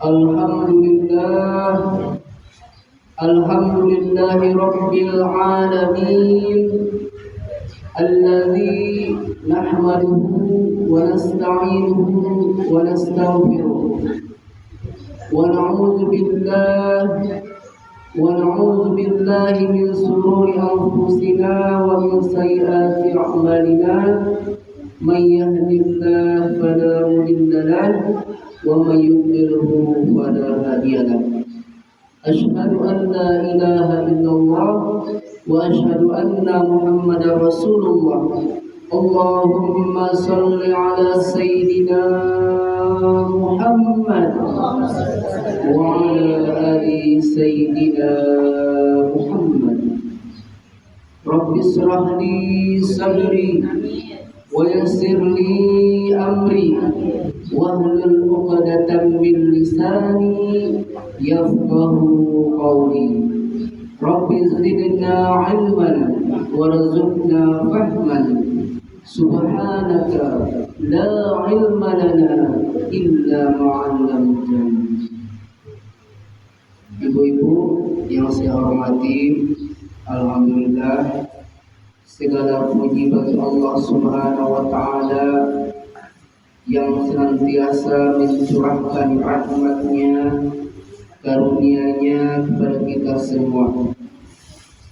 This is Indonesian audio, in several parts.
Alhamdulillah, alhamdulillahi rabbil alamin, alladzi nahmaduhu wa nasta'inuhu wa nastaghfiruh wa na'udzu billahi min shururi anfusina wa min sayyiati a'malina. Man yahdihillahu fala mudilla lahu wa man yudlilhu fala hadiya lahu. Asyhadu an la ilaha illallah wa asyhadu anna Muhammadar Rasulullah. Allahumma shalli ala sayyidina Muhammad wa ala ali sayyidina Muhammad. Rabbi shrah li sadri wa yassir li amri wahlul 'uqdatam min lisani yafqahu qawli. Rabbi zidna 'ilman warzuqna fahman. Subhanaka la 'ilma lana illa ma 'allamtana. Ibu-ibu yang saya hormati, alhamdulillah, segala puji bagi Allah Subhanahu wa taala yang senantiasa mencurahkan rahmat-Nya, karunia-Nya kepada kita semua.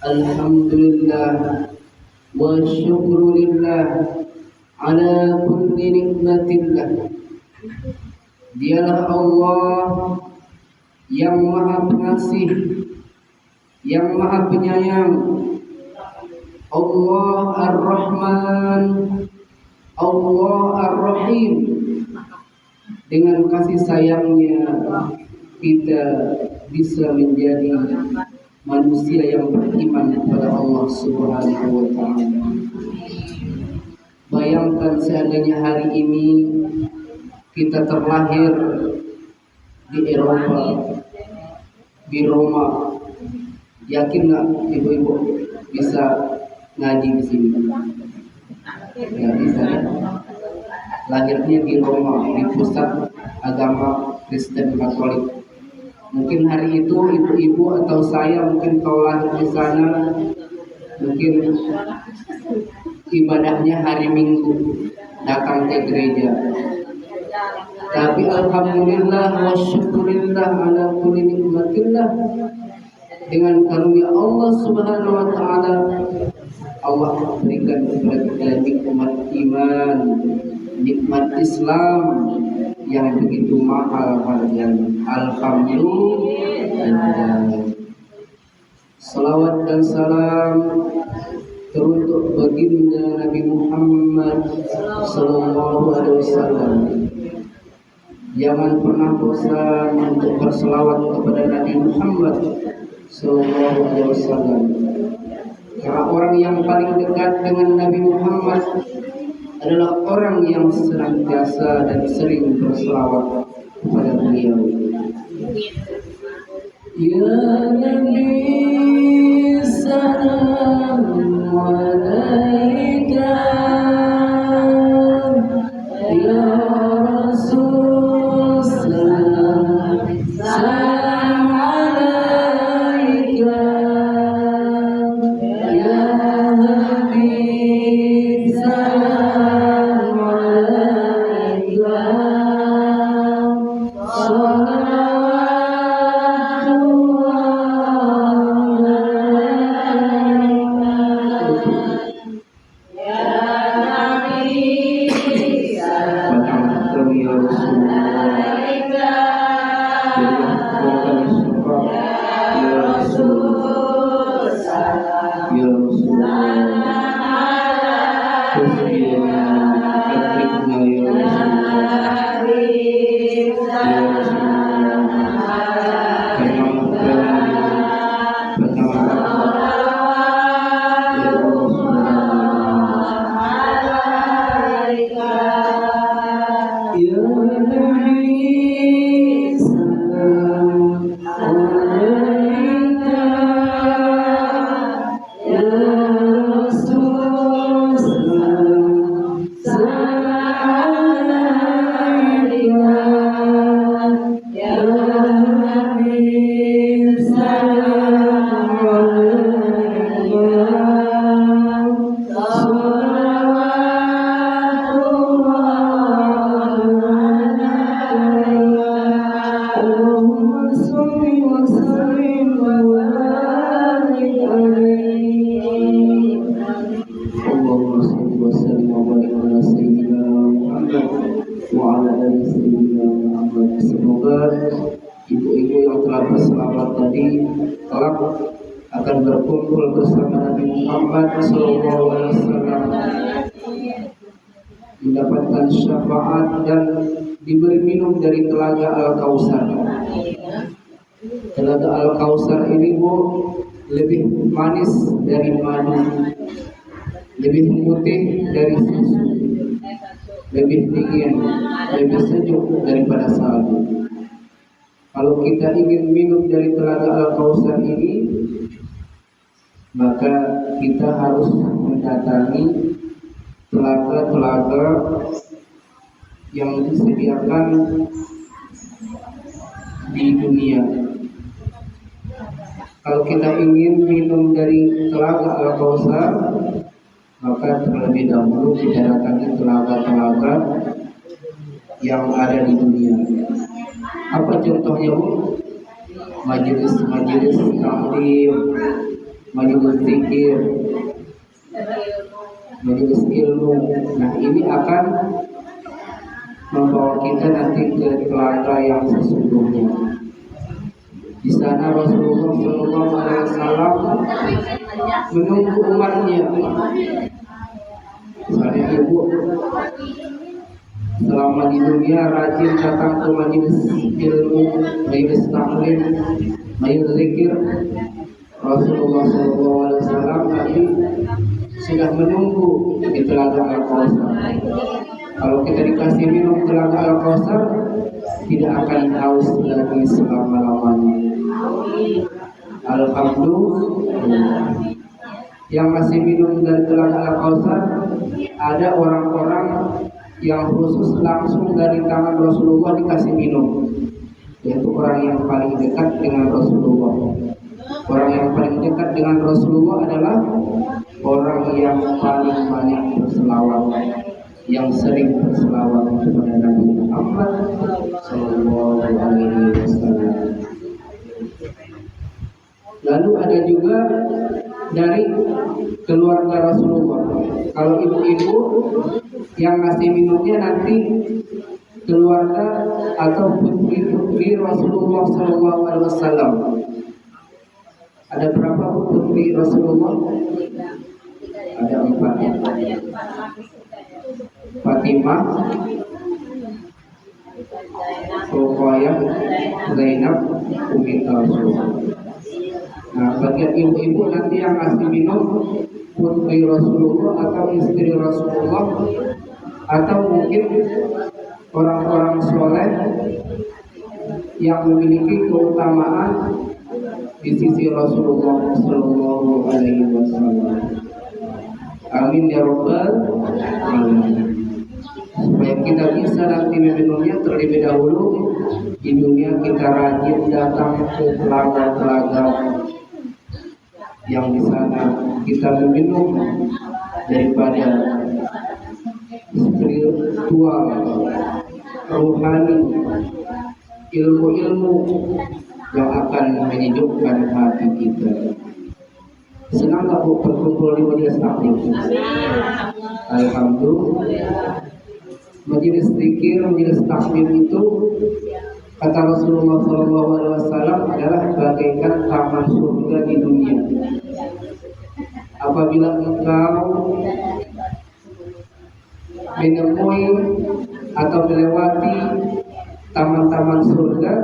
Alhamdulillah wa syukrulillah ala kulli nikmatillah. Dialah Allah yang Maha Pengasih, yang Maha Penyayang, Allah Ar-Rahman, Allah Ar-Rahim. Dengan kasih sayangnya kita bisa menjadi manusia yang beriman kepada Allah Subhanahu wa taala. Bayangkan seandainya hari ini kita terlahir di Eropa, di Roma, yakin nggak ibu-ibu bisa ngaji di sini? Nggak bisa. Lahirnya di Roma, di pusat agama Kristen Katolik. Mungkin hari itu ibu-ibu atau saya mungkin kalau lahir di sana, mungkin ibadahnya hari Minggu, datang ke gereja. Tapi alhamdulillah wa syukurillah ala kulli nikmatillah, dengan karunia Allah Subhanahu wa taala, Allah berikan kepada kita nikmat iman, nikmat Islam yang begitu mahal harganya. Alhamdulillah. Salawat dan salam teruntuk baginda Nabi Muhammad sallallahu alaihi wasallam. Jangan pernah bosan untuk berselawat kepada Nabi Muhammad sallallahu alaihi wasallam. Karena orang yang paling dekat dengan Nabi Muhammad adalah orang yang senantiasa dan sering berselawat kepada beliau. Ya Nabi salam alaika, ya Rasul salam alaika, ya Habib salam alaika. Semoga ibu-ibu yang telah berselawat tadi kelak akan berkumpul bersama Nabi Muhammad SAW, mendapatkan syafaat dan diberi minum dari telaga Al-Kautsar. Telaga Al-Kautsar ini Bu lebih manis dari madu, lebih putih dari susu, lebih dingin, lebih sejuk daripada salju. Kalau kita ingin minum dari telaga Al-Kautsar ini, maka kita harus mendatangi telaga-telaga yang disediakan di dunia. Kalau kita ingin minum dari telaga Al-Kautsar, maka terlebih dahulu kita datangi telaga-telaga yang ada di dunia. Apa contohnya Bu? Majelis-majelis taklim, majelis zikir, majelis ilmu. Nah, ini akan membawa kita nanti ke telaga yang sesungguhnya. Di sana Rasulullah SAW menunggu umatnya. Misalnya ibu selama di dunia rajin datang ke majelis ilmu, majelis taklim, majelis zikir, Rasulullah SAW tadi sudah menunggu di telaga Al-Kautsar. Kalau kita dikasih minum telaga Al-Kautsar, tidak akan haus lagi selama-lamanya. Alhamdulillah. Yang masih minum dari telaga Al-Kautsar, ada orang-orang yang khusus langsung dari tangan Rasulullah dikasih minum, yaitu orang yang paling dekat dengan Rasulullah. Orang yang paling dekat dengan Rasulullah adalah orang yang paling banyak berselawat, yang sering berselawat kepada Nabi Muhammad SAW. Lalu ada juga dari keluarga Rasulullah. Kalau ibu-ibu yang ngasih minumnya nanti keluarga atau putri Rasulullah SAW. Ada berapa putri Rasulullah? Ada 4. Fatimah, Ruqayyah, Zainab, Ummi Kalsum. Nah, bagian ibu-ibu nanti yang ngasih minum putri Rasulullah atau istri Rasulullah, atau mungkin orang-orang soleh yang memiliki keutamaan di sisi Rasulullah Sallallahu Alaihi Wasallam. Amin ya Rabbal Alamin. Supaya kita bisa nanti meminumnya, terlebih dahulu di dunia kita rajin datang ke telaga-telaga yang di sana kita meminum daripada spiritual, rohani, ilmu-ilmu yang akan menyejukkan hati kita. Senang gak Bu berkumpul di majelis taklim? Alhamdulillah. Majelis zikir, majelis taklim itu kata Rasulullah SAW adalah bagaikan taman surga di dunia. Apabila engkau menemui atau melewati taman-taman surga,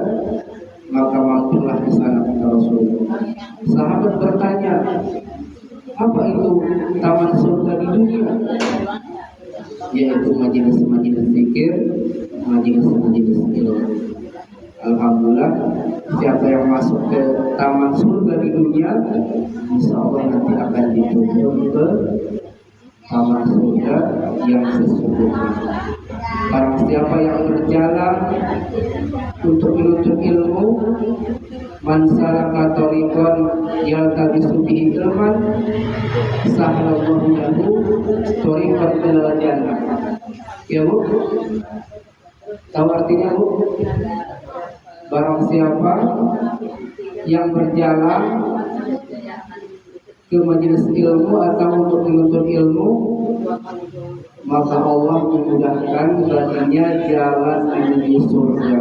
maka mampirlah di sana, kata Rasulullah. Sahabat bertanya, apa itu taman surga di dunia? Yaitu majelis-majelis zikir, majelis-majelis ilmu. Alhamdulillah, siapa yang masuk ke taman surga di dunia, insya Allah nanti akan dituntun ke taman surga yang sesungguhnya. Barang siapa yang berjalan untuk menuntut ilmu, man salaka tariqan yaltabisu bihi ilman, sahhalallahu lahu tariqan ilal jannah. Ya Bu? Tahu artinya Bu? Barang siapa yang berjalan ke majelis ilmu atau untuk menuntut ilmu, maka Allah memudahkan baginya jalan menuju surga.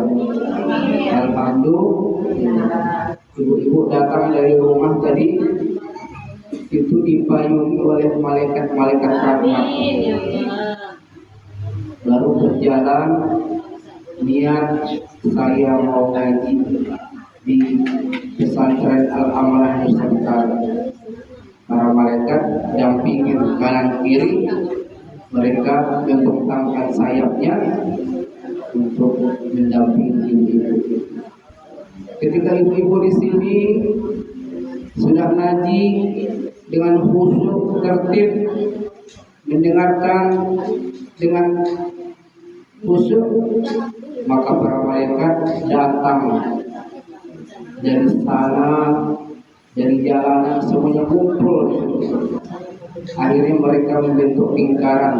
Alhamdulillah. Ibu-ibu datang dari rumah tadi itu dipayungi oleh malaikat-malaikat rahmat. Baru berjalan, niat saya mau ngaji di pesantren Al-Amalah Nusantara. Para malaikat dampingin kanan kiri, mereka membentangkan sayapnya untuk mendampingi ibu-ibu. Ketika ibu-ibu di sini sudah ngaji dengan khusyuk tertib, mendengarkan dengan khusyuk, maka para malaikat datang dari sana, dari jalanan, semuanya kumpul. Akhirnya mereka membentuk lingkaran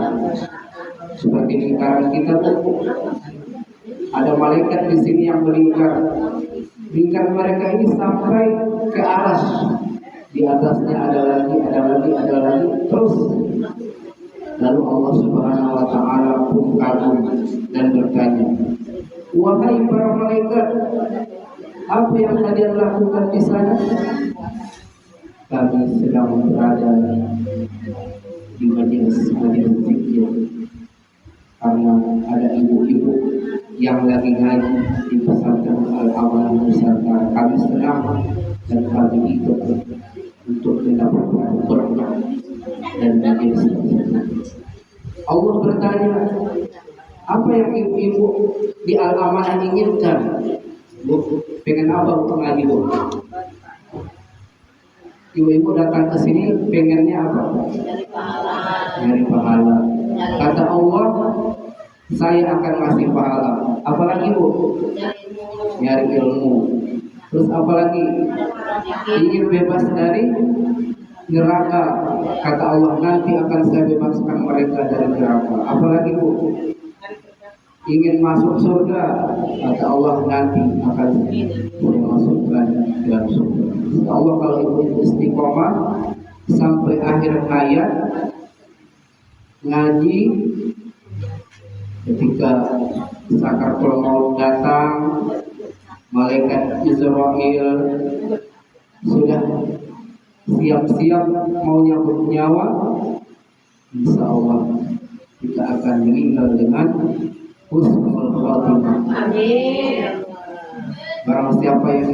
seperti lingkaran kita tuh. Ada malaikat di sini yang melingkar. Lingkar mereka ini sampai ke aras. Di atasnya ada lagi, terus. Lalu Allah Subhanahu wa Ta'ala pun kagum dan bertanya, wahai para malaikat, apa yang kalian lakukan di sana? Kami sedang berada di majelis zikir karena ada ibu-ibu yang lagi ngaji di pesantren Al-Amalah Nusantara. Kami senang dan kami ikut untuk mendapatkan berkah dan majelis. Allah bertanya, apa yang ibu-ibu di Al-Amalah inginkan? Bu, pengen apa untuk ngaji, Bu? Ibu-ibu datang ke sini pengennya apa? Nyari pahala. Kata Allah, saya akan kasih pahala. Apalagi, Bu? Nyari ilmu. Terus apalagi? Ingin bebas dari neraka. Kata Allah, nanti akan saya bebaskan mereka dari neraka. Apalagi, Bu? Ingin masuk surga, kata Allah, nanti akan saya masukkan dalam surga. Kata Allah, kalau ibu istiqomah sampai akhir hayat ngaji, ketika sakaratul maut datang, malaikat Israil sudah siap-siap mau nyabut nyawa, insya Allah kita akan meninggal dengan husnul khatimah. Amin. Barang siapa yang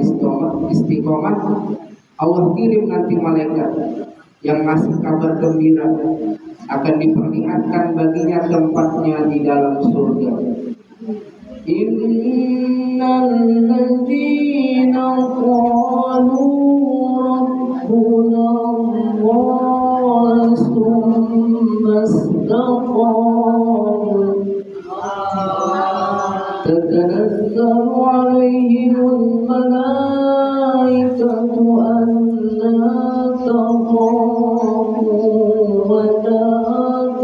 istiqomah, Allah kirim nanti malaikat yang ngasih kabar gembira, akan diperlihatkan baginya tempatnya di dalam surga. Innal ladzina qalu rabbuna Allah tsumma istaqamu تتنزل عليهم الملائكة ألا تخافوا ولا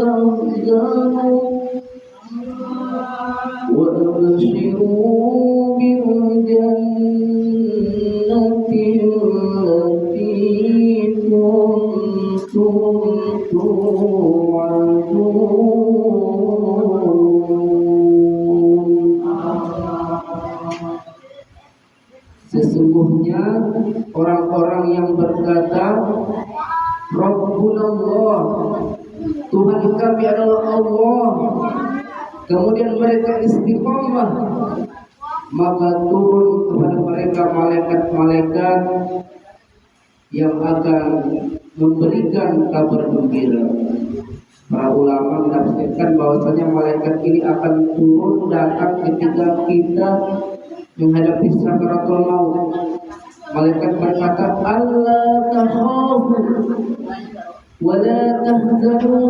تحزنوا وأبشروا بالجنة التي كنتم توعدون. Sesungguhnya orang-orang yang berkata Rabbuna Allah, Tuhan kami adalah Allah, kemudian mereka istiqomah, maka turun kepada mereka malaikat-malaikat yang akan memberikan kabar gembira. Para ulama menafsirkan bahwasanya malaikat ini akan turun datang ketika kita menghadapi sakaratul maut. Malaikat berkata, Allah takhafu wa la tahzanu.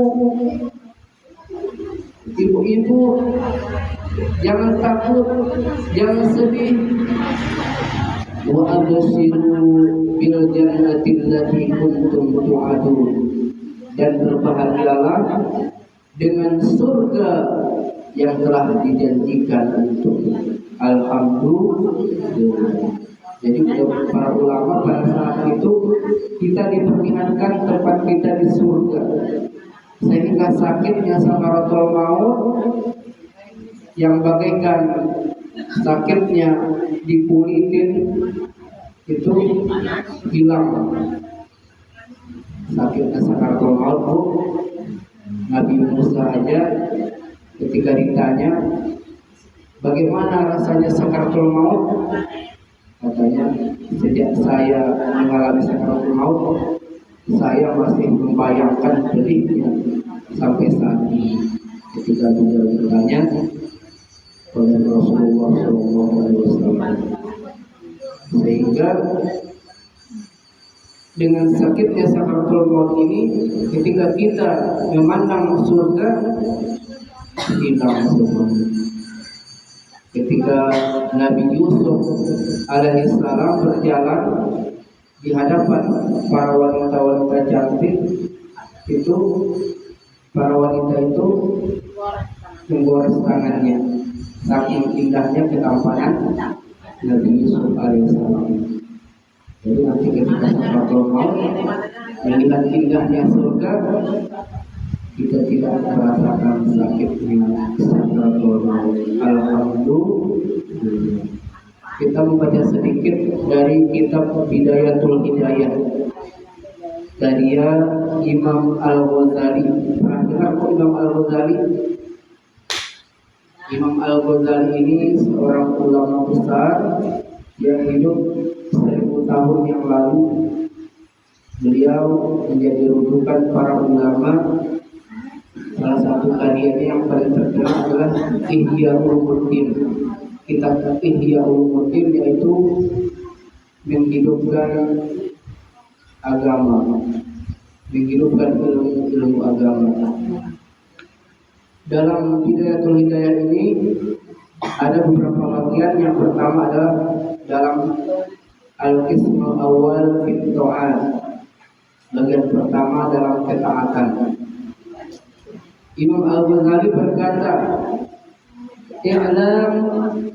Ibu-ibu jangan takut, jangan sedih. Wa abshiru bil jannati allati kuntum tu'adun. Dan berbahagialah dengan surga yang telah dijanjikan untukmu. Alhamdulillah. Jadi para ulama pada saat itu kita diperlihatkan tempat kita di surga. sehingga sakitnya sakaratul maut yang bagaikan sakitnya dipulitin itu hilang. Sakitnya sakaratul maut bu, Nabi Musa aja ketika ditanya bagaimana rasanya sakaratul maut, katanya sejak saya mengalami sakaratul maut saya masih membayangkan pedihnya sampai saat ini. Ketika beliau ditanya oleh Rasulullah SAW, sehingga dengan sakitnya sakaratul maut ini, ketika kita memandang surga hilang semua. Ketika Nabi Yusuf alaihissalam berjalan di hadapan para wanita-wanita cantik, itu para wanita itu menggores tangannya, saking indahnya ketampanan Nabi Yusuf alaihissalam. Jadi nanti ketika sakaratul maut melihat indahnya surga, kita tidak merasakan sakitnya sakaratul maut. Alhamdulillah. Kita membaca sedikit dari kitab Bidayatul Hidayah karya Imam Al-Ghazali. Pernah dengar kok Imam Al-Ghazali? Imam Al-Ghazali ini seorang ulama besar yang hidup 1000 tahun yang lalu. Beliau menjadi rujukan para ulama. Salah satu karyanya yang paling terkenal adalah Ihya Ulumuddin. Kitab Ihya Ulumuddin yaitu menghidupkan agama, menghidupkan ilmu agama. Dalam Bidayatul Hidayah ini ada beberapa bagian. Yang pertama adalah dalam Al-Qismul Awal Fit Ta'at. Bagian pertama dalam ketaatan. Imam Al-Ghazali berkata, "I'lam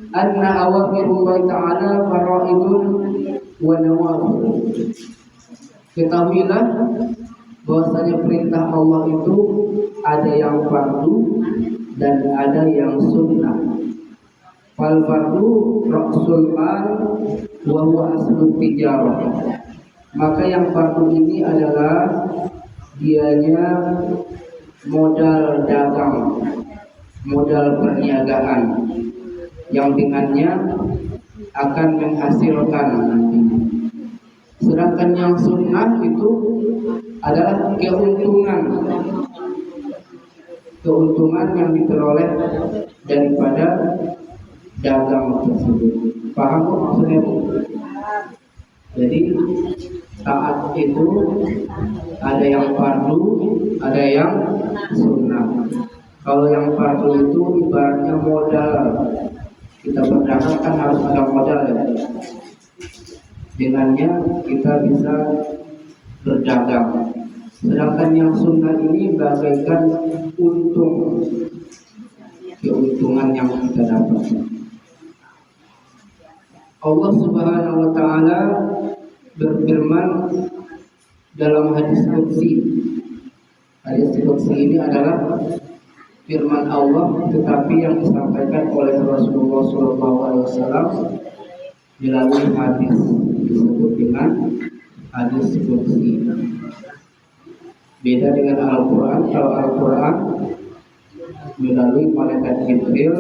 anna awamirullah ta'ala faraidun wa nawafil." Ketahuilah bahwasanya perintah Allah itu ada yang fardu dan ada yang sunnah. Fal fardu ra'sul mal wa huwa aslut tijarah. Maka yang fardu ini adalah dianya modal dagang, modal perniagaan yang dengannya akan menghasilkan nantinya. Sedangkan yang sunnah itu adalah keuntungan yang diperoleh daripada dagang tersebut. Paham kok maksudnya Bu? Jadi taat itu ada yang fardu, ada yang sunnah. Kalau yang fardu itu ibaratnya modal. Kita berdagang kan harus ada modal ya. Dengannya kita bisa berdagang. Sedangkan yang sunnah ini bagaikan keuntungan yang kita dapat. Allah Subhanahu wa taala berfirman dalam hadis qudsi. Hadis qudsi ini adalah firman Allah tetapi yang disampaikan oleh Rasulullah SAW melalui hadis, disebut dengan hadis qudsi. Beda dengan Al-Quran. Kalau Al-Quran melalui malaikat Jibril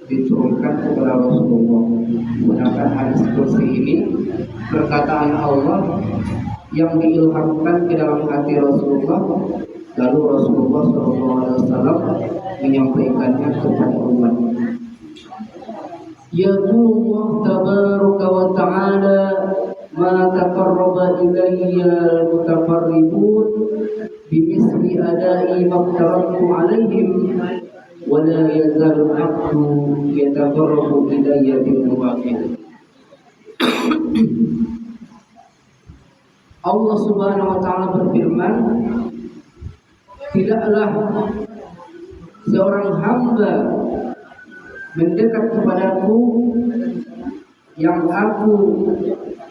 diturunkan kepada Rasulullah. Sedangkan hadis qudsi ini perkataan Allah yang diilhamkan ke dalam hati Rasulullah, lalu Rasulullah SAW menyampaikannya kepada umat. Yaqulullah tabaraka wa ta'ala ma taqarraba ilayya al-mutaqarribun bimisli ada'i maqtaratu alaihim wa la yazalu al-'abdu yataqarrabu ilayya bil nawafil. Allah Subhanahu wa taala berfirman, tidaklah seorang hamba mendekat kepadaku yang aku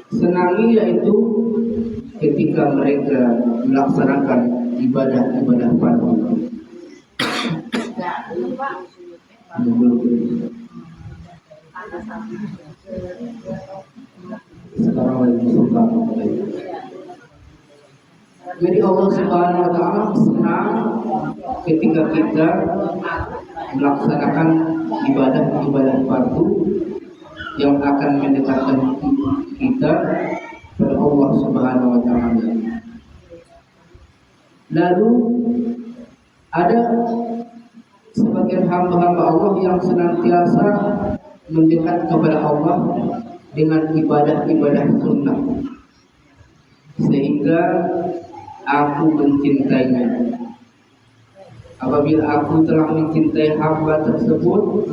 senangi, yaitu ketika mereka melaksanakan ibadah-ibadah fardu. Sekarang lagi suka. Jadi Allah Subhanahu wa taala senang ketika kita melaksanakan ibadah-ibadah fardu yang akan mendekatkan kita kepada Allah Subhanahu wa taala. Lalu ada sebagian hamba-hamba Allah yang senantiasa mendekat kepada Allah dengan ibadah-ibadah sunnah, sehingga aku mencintainya. Apabila aku telah mencintai hamba tersebut,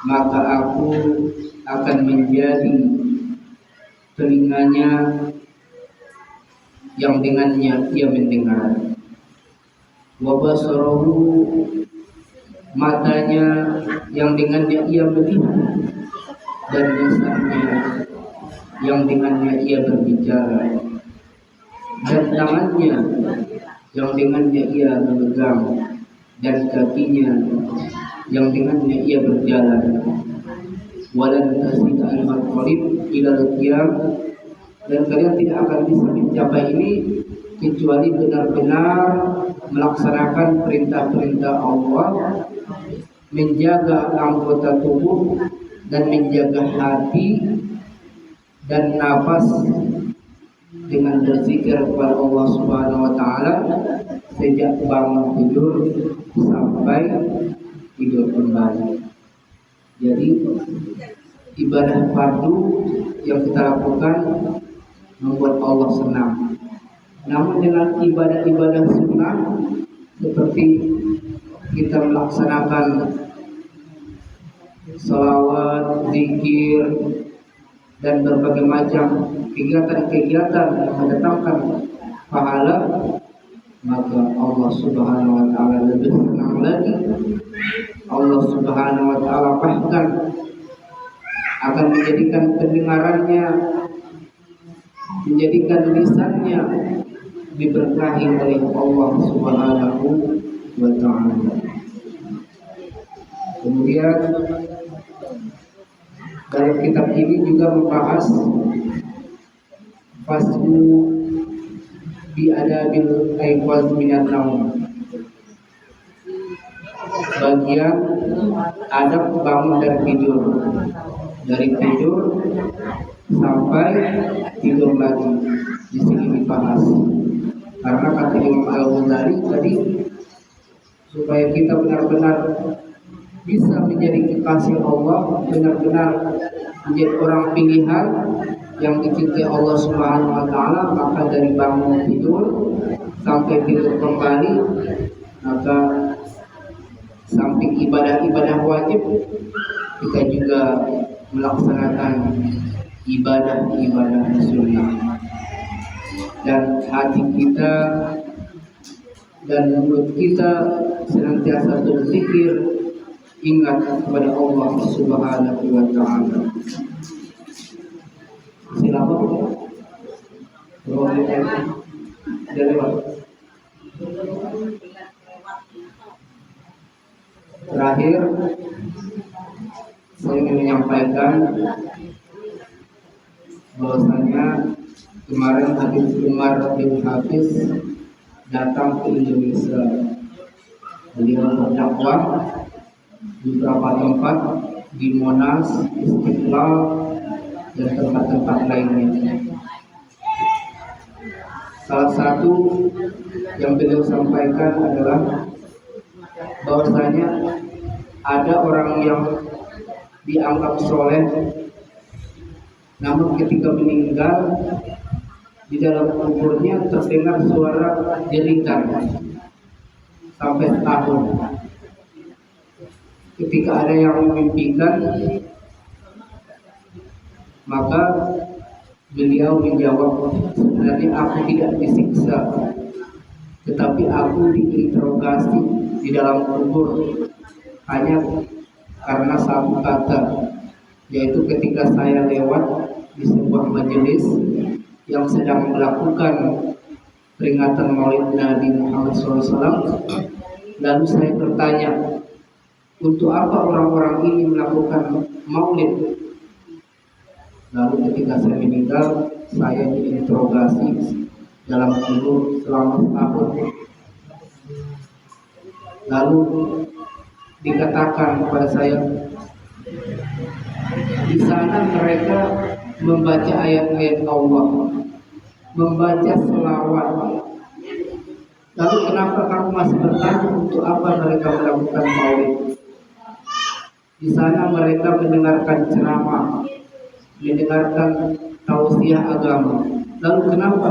maka aku akan menjadi telinganya yang dengannya ia mendengar, wa basarahu, matanya yang dengannya ia melihat, dan lisannya yang dengannya ia berbicara, dan tangannya yang dengannya ia memegang, dan kakinya yang dengannya ia berjalan. Walan tasida al-maqalib ilal qiyam, dan kalian tidak akan bisa mencapai ini kecuali benar-benar melaksanakan perintah-perintah Allah, menjaga anggota tubuh dan menjaga hati dan nafas dengan berzikir kepada Allah Subhanahu wa taala sejak bangun tidur sampai tidur kembali. Jadi ibadah fardu yang kita lakukan membuat Allah senang. Namun dengan ibadah-ibadah sunnah seperti kita melaksanakan salawat, zikir, dan berbagai macam kegiatan-kegiatan yang mendatangkan pahala, maka Allah Subhanahu wa taala lebih senang lagi. Allah Subhanahu wa taala bahkan akan menjadikan pendengarannya, menjadikan lisannya diberkahi oleh Allah Subhanahu wa taala. Kemudian dalam kitab ini juga membahas faslu bi adabil aiqaz minan naum, bagian adab bangun dari tidur, dari tidur sampai tidur lagi. Di sini dibahas karena kata Imam Al-Ghazali tadi, supaya kita benar-benar bisa menjadi kekasih Allah, benar-benar menjadi orang pilihan yang dicintai Allah Subhanahu wa taala, maka dari bangun tidur sampai tidur kembali, maka samping ibadah-ibadah wajib, kita juga melaksanakan ibadah-ibadah sunnah. Dan hati kita dan mulut kita senantiasa berzikir, ingat kepada Allah Subhanahu wa taala. Silakan. Terakhir, saya ingin menyampaikan bahwasanya kemarin Habib Umar bin Hafiz datang ke Indonesia. Beliau berdakwah di beberapa tempat, di Monas, Istiqlal, dan tempat-tempat lainnya. Salah satu yang beliau sampaikan adalah bahwasanya ada orang yang dianggap soleh, namun ketika meninggal di dalam kuburnya terdengar suara jeritan sampai setahun. Ketika ada yang memimpikan, maka beliau menjawab, sebenarnya aku tidak disiksa, tetapi aku diinterogasi di dalam kubur hanya karena satu kata, yaitu ketika saya lewat di sebuah majelis yang sedang melakukan peringatan Maulid Nabi Muhammad SAW. Lalu saya bertanya, untuk apa orang-orang ini melakukan Maulid? Lalu ketika saya meninggal, saya diinterogasi dalam kubur selama setahun. Lalu dikatakan kepada saya, di sana mereka membaca ayat-ayat Allah, membaca selawat. Lalu kenapa kamu masih bertanya untuk apa mereka melakukan maulid? Di sana mereka mendengarkan ceramah, mendengarkan tausiah agama. Lalu kenapa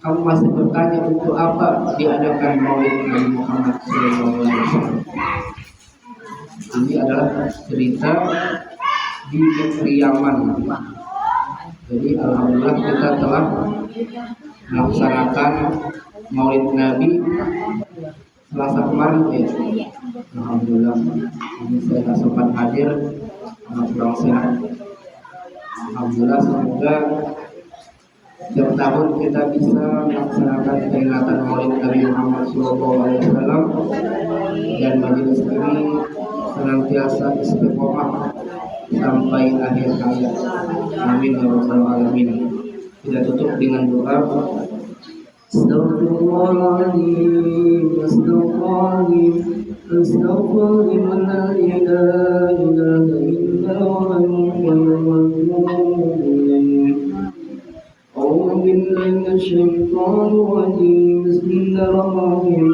kamu masih bertanya untuk apa diadakan maulid Nabi Muhammad SAW? Ini adalah cerita di negeri Yaman. Jadi alhamdulillah kita telah melaksanakan maulid Nabi Selasa kemarin ya. Alhamdulillah. Ini saya tak sempat hadir karena kurang sehat. Alhamdulillah, semoga setiap tahun kita bisa melaksanakan peringatan maulid Nabi Muhammad SAW dan majelis ini senantiasa istiqomah sampai akhir hayat. Amin ya rabbal alamin. Kita tutup dengan doa. Astaghfirullahaladzim, astaghfirullahaladzim, astaghfirullahaladzim, la ilaha illa huwa al-hayyul qayyum. A'udzu billahi minasyaitonir rajim. Bismillahirrahmanirrahim.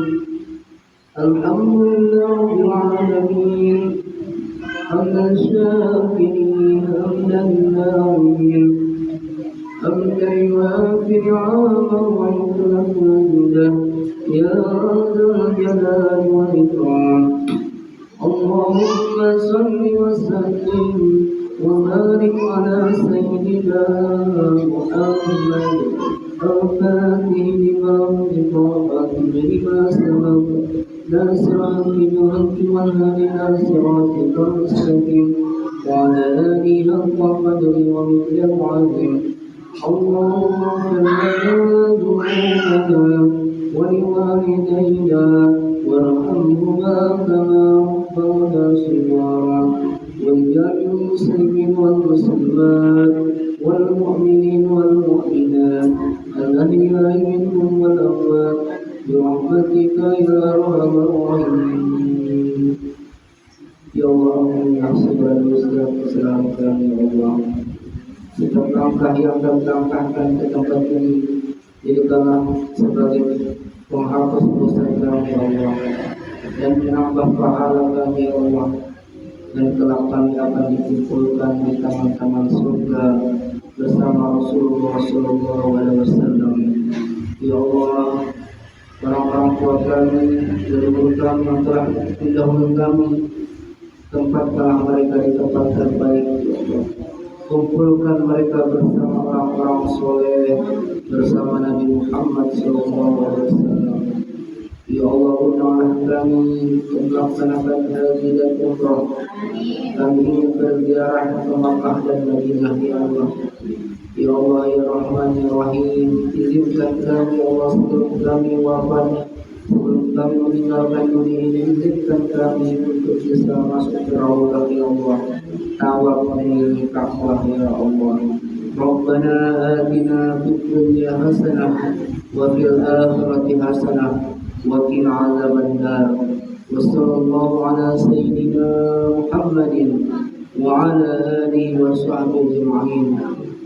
Alhamdulillahirabbil alamin. Hamdan syakirin, hamdan na'imin, hamdan yuafi ni'amahu wa yukhlifu judah, ya dzal jalali wal ikram. Allahumma salli wa sallim wa barik ala sayyidina Muhammad al-Fatih lima ughliqa wal khatimi lima sabaqa ناصر بالحق والهدي إلى صراطك المستقيم وعلى آله حق قدره ومقداره العظيم. اللهم اغفر لنا ذنوبنا ولوالدينا وارحمهما كما ربونا صغارا ولجميع المسلمين والمسلمات والمؤمنين والمؤمنات الأحياء منهم والأموات برحمتك يا أرحم الراحمين. Ya Allah, ya segala dosa kesalahan kami, ya Allah. Setiap langkah yang kami langkahkan ke tempat ini, jadikanlah sebagai penghapus dosa kami, ya Allah, dan menambah pahala kami, ya Allah. Dan kelak kami akan dikumpulkan di taman-taman surga bersama Rasulullah SAW. Ya Allah, orang-orang tua kami, leluhur kami yang telah mendahului kami, tempatkanlah mereka di tempat terbaik, ya Allah. Kumpulkan mereka bersama orang-orang soleh, bersama Nabi Muhammad SAW. Ya Allah, undanglah kami untuk melaksanakan haji dan umrah. Kami ingin berziarah ke Makkah dan Madinah, ya Allah. Ya Allah, ya Rahman, ya Rahim, izinkan kami, ya Allah, sebelum kami wafat, sebelum kami meninggalkan dunia ini, izinkan kami untuk bisa masuk ke Raudhah, ya Allah. Tawakkali Ka'bah, ya Allah. Rabbana atina fid dunya hasanah wa fil akhirati hasanah wa qina adzabannar. Wa sallallahu ala sayyidina Muhammadin wa ala alihi wa sahbihi ajma'in.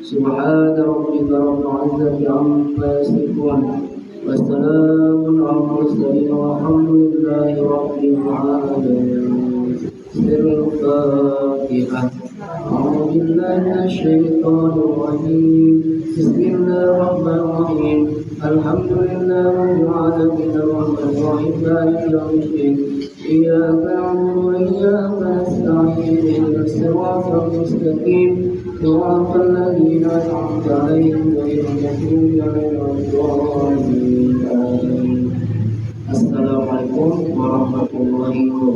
Subhana rabbika rabbil izzati amma yasifun wa salamun alal mursalin walhamdulillahi rabbil alamin. Al-Fatihah. A'udzu billahi minasyaitonir rajim. Bismillahirrahmanirrahim. Alhamdulillahi rabbil alamin arrahmanir rahim maliki yaumiddin. Iyyaka na'budu wa iyyaka nasta'in. Ihdinas siratal mustaqim. صراط الذين أنعمت عليهم غير المغضوب عليهم ولا الضالين. Assalamualaikum warahmatullahi wabarakatuh.